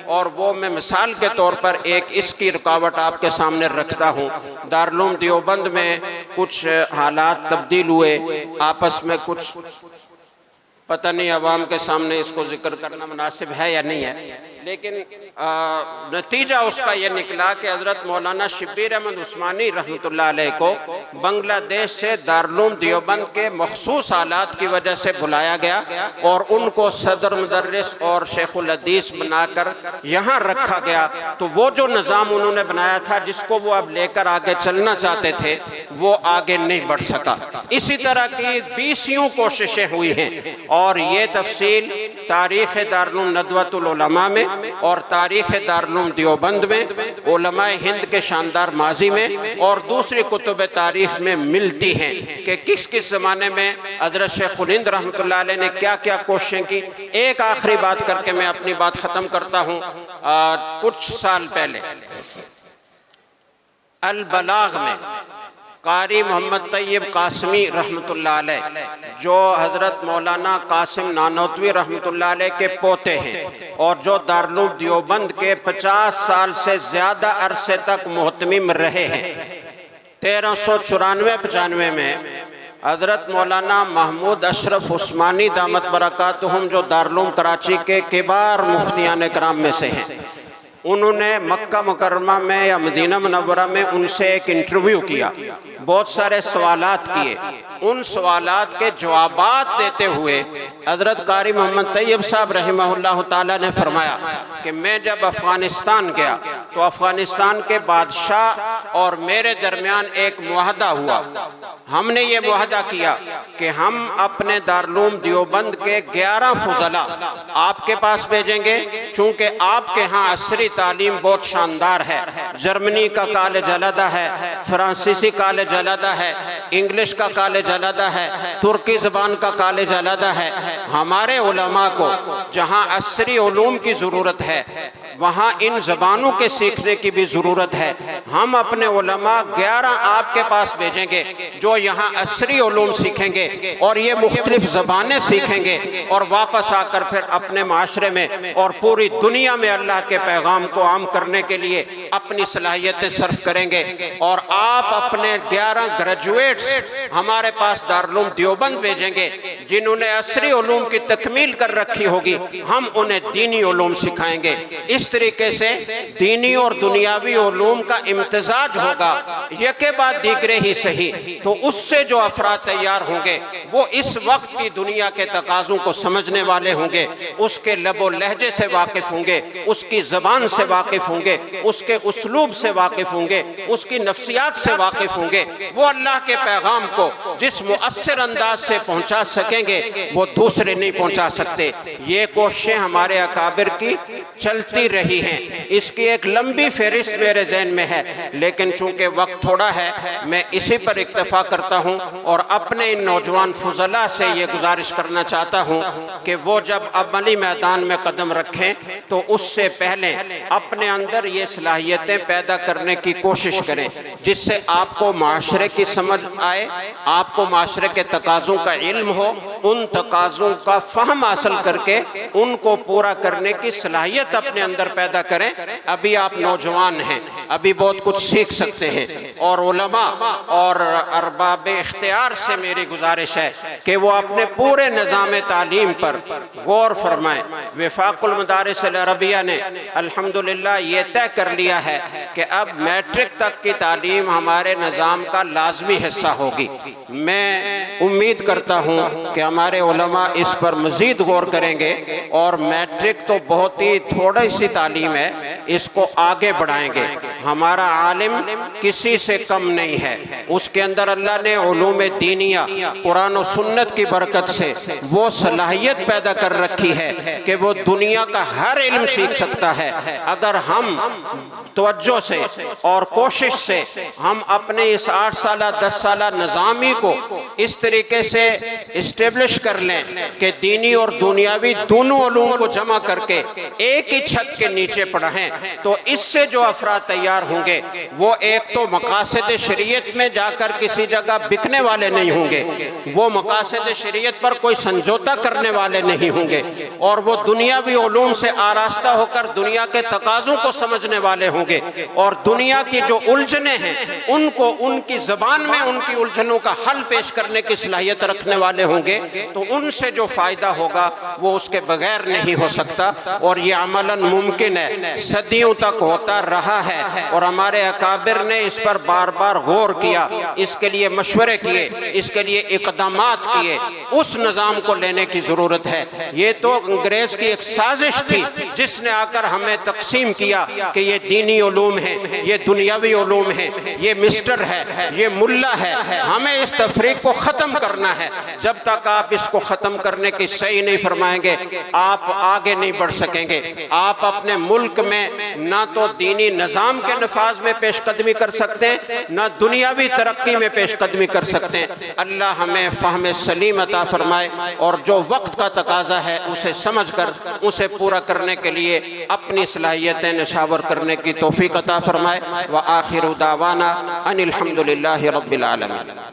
और वो मैं मिसाल के तौर पर एक इसकी रुकावट आपके सामने रखता हूँ। दारुल देवबंद में कुछ हालात तब्दील हुए, आपस में कुछ पता नहीं अवाम के सामने इसको जिक्र करना मुनासिब है या नहीं है, लेकिन नतीजा उसका यह निकला कि हज़रत मौलाना शब्बीर अहमद उस्मानी रहमतुल्लाह अलैह को बांग्लादेश से दारुल देवबंद के मखसूस हालात की वजह से बुलाया गया और उनको सदर मुदर्रिस और शेखुल हदीस बनाकर यहाँ रखा गया। तो वो जो निज़ाम उन्होंने बनाया था, जिसको वो अब लेकर आगे चलना चाहते थे, वो आगे नहीं बढ़ सका। इसी तरह की 20 कोशिशें हुई हैं और ये तफसील तारीख़ दारुल नदवतुल उलमा में और तारीख़ दारुल देवबंद में, उलमाए हिंद के शानदार माजी में और दूसरी कुतुब तारीख़ में मिलती हैं कि किस किस ज़माने में हज़रत शेखुल हिंद रहमतुल्लाह अलैह ने क्या क्या कोशिशें की। एक आखिरी बात करके मैं अपनी बात ख़त्म करता हूँ। कुछ साल पहले अल बलाग में कारी मोहम्मद तैयब कासमी रहमतुल्लाह अलैह, जो हज़रत मौलाना कासिम नानोतवी रहमतुल्लाह अलैह के पोते हैं और जो दारुल देवबंद के 50 साल से ज़्यादा अरसे तक मुहतमिम रहे हैं, 1394-95 में हज़रत मौलाना महमूद अशरफ उस्मानी दामत बरकातुहुम, जो दारुल कराची के किबार मुफ्तियान कराम में से हैं, उन्होंने मक्का मुकर्रमा में या मदीना मुनव्वरा में उनसे एक इंटरव्यू किया, बहुत सारे सवालात किए। उन सवालात के जवाबात देते हुए हज़रत कारी मोहम्मद तैयब साहब रहमहुल्लाह ताला ने फरमाया कि मैं जब अफ़गानिस्तान गया तो अफ़गानिस्तान के बादशाह और मेरे दरमियान एक मुआहदा हुआ। हमने ये मुआहदा किया कि हम अपने दारुल देवबंद के 11 फुज़ला आपके पास भेजेंगे, चूँकि आपके यहाँ असरी तालीम बहुत शानदार है। जर्मनी का कॉलेज अलहदा है, फ्रांसीसी कॉलेज अलहदा है, इंग्लिश का कॉलेज अलहदा है, तुर्की ज़बान का कॉलेज अलहदा है। हमारे उलमा को जहाँ असरी उलूम की ज़रूरत है, वहाँ इन ज़बानों के सीखने की भी ज़रूरत है। हम अपने उलमा 11 आपके पास भेजेंगे जो यहाँ असरी उलूम सीखेंगे और ये मुख्तलिफ ज़बानें सीखेंगे और वापस आकर फिर अपने माशरे में और पूरी दुनिया में अल्लाह के पैगाम को आम करने के लिए अपनी सलाहियतें सर्फ करेंगे। और आप अपने 11 ग्रेजुएट्स हमारे पास दारुल देवबंद भेजेंगे जिन्होंने असरी उलूम की तकमील कर रखी होगी, हम उन्हें दीनी उलूम सिखाएंगे। इस तरीके से दीनी और दुनियावी उलूम का इम्तिजाज होगा, यके बाद दीगरे ही सही। तो उससे जो अफराद तैयार होंगे वो इस वक्त की दुनिया के तकाज़ों को समझने वाले होंगे, उसके लबो लहजे से वाकिफ़ होंगे, उसकी ज़बान से वाकिफ़ होंगे, उसके उसलूब से वाकिफ़ होंगे, उसकी नफ्सियात से वाकिफ़ होंगे। वो अल्लाह के पैगाम को जिस मुअस्सिर अंदाज से पहुँचा सकेंगे वो दूसरे नहीं पहुँचा सकते। ये कोशिशें हमारे अकाबिर की चलती रही हैं। इसकी एक लंबी फहरिस्त मेरे जहन में है, लेकिन चूंकि वक्त थोड़ा है मैं इसी पर इक्तफा करता हूं और अपने इन नौजवान फुजला से ये गुजारिश करना चाहता हूं कि वो जब अमली मैदान में कदम रखें तो उससे पहले अपने अंदर ये सलाहियतें पैदा करने की कोशिश करें जिससे आपको माशरे की समझ आए, आपको माशरे के तकाज़ों का इल्म हो, उन तकाज़ों का फ़हम हासिल करके उनको पूरा करने की सलाहियत अपने अंदर पैदा करें। अभी आप नौजवान हैं, अभी बहुत कुछ सीख सकते हैं और उलमा और अरबाब इख्तियार से मेरी गुजारिश है कि वो अपने पूरे निज़ाम तालीम पर गौर फरमाएं। वफाकुल मदारिस अल अरबिया ने अल्हम्दुलिल्लाह ये तय कर लिया है कि अब मैट्रिक तक की तालीम हमारे निज़ाम का लाजमी हिस्सा होगी। मैं उम्मीद करता हूँ कि हमारे उलमा इस पर मज़ीद गौर करेंगे और मैट्रिक तो बहुत ही थोड़ी सी तालीम है, इसको आगे बढ़ाएंगे। हमारा आलिम किसी से कम नहीं है, उसके अंदर अल्लाह ने उलूम दीनिया कुरान और सुन्नत की बरकत से वो सलाहियत पैदा कर रखी है कि वो दुनिया का हर इल्म सीख सकता है। अगर हम तवज्जो से और कोशिश से हम अपने इस 8 साल 10 साल निज़ामी को इस तरीके से इस्टेब्लिश कर लें कि दीनी और दुनियावी दोनों उलूम को जमा करके एक ही छत के नीचे पढ़ें, तो इससे जो अफराद तैयार होंगे वो एक तो मकासद शरीयत में जाकर किसी जगह बिकने वाले नहीं होंगे, वो मकासद शरीयत पर कोई समझौता करने वाले नहीं होंगे, और वो दुनियावी उलूम से आरास्ता होकर दुनिया के तकाज़ों को समझने वाले होंगे, और दुनिया की जो उलझने हैं उनको उनकी ज़बान में उनकी उलझनों का हल पेश करने की सलाहियत रखने वाले होंगे। तो उनसे जो फ़ायदा होगा वो उसके बगैर नहीं हो सकता, और ये अमलन मुमकिन है, सदियों तक होता रहा है, और हमारे अकाबिर ने इस पर बार बार गौर किया, इसके लिए मशवरे किए, इसके लिए इक़दामात किए। उस निज़ाम को लेने की ज़रूरत है। ये तो अंग्रेज़ की एक साजिश थी जिसने आकर हमें तकसीम किया कि ये दीनी उलूम है, ये दुनियावी उलूम है, ये मिस्टर है, ये मुल्ला है। हमें इस तफरीक को ख़त्म करना है। जब तक आप इसको ख़त्म करने की सही नहीं फरमाएंगे आप आगे नहीं बढ़ सकेंगे। आप अपने मुल्क में ना तो दीनी निज़ाम के नफाज में पेशकदमी कर सकते हैं, ना दुनियावी तरक्की में पेशकदमी कर सकते हैं। अल्लाह हमें फ़हम सलीम अता फरमाए, और जो वक्त का तकाजा है उसे समझ कर उसे पूरा करने के लिए अपनी सलाहियतें निशावर करने की तौफीक अता फरमाए। व आखिर दावाना अनिल हम्दुलिल्लाहि रब्बिल आलमीन।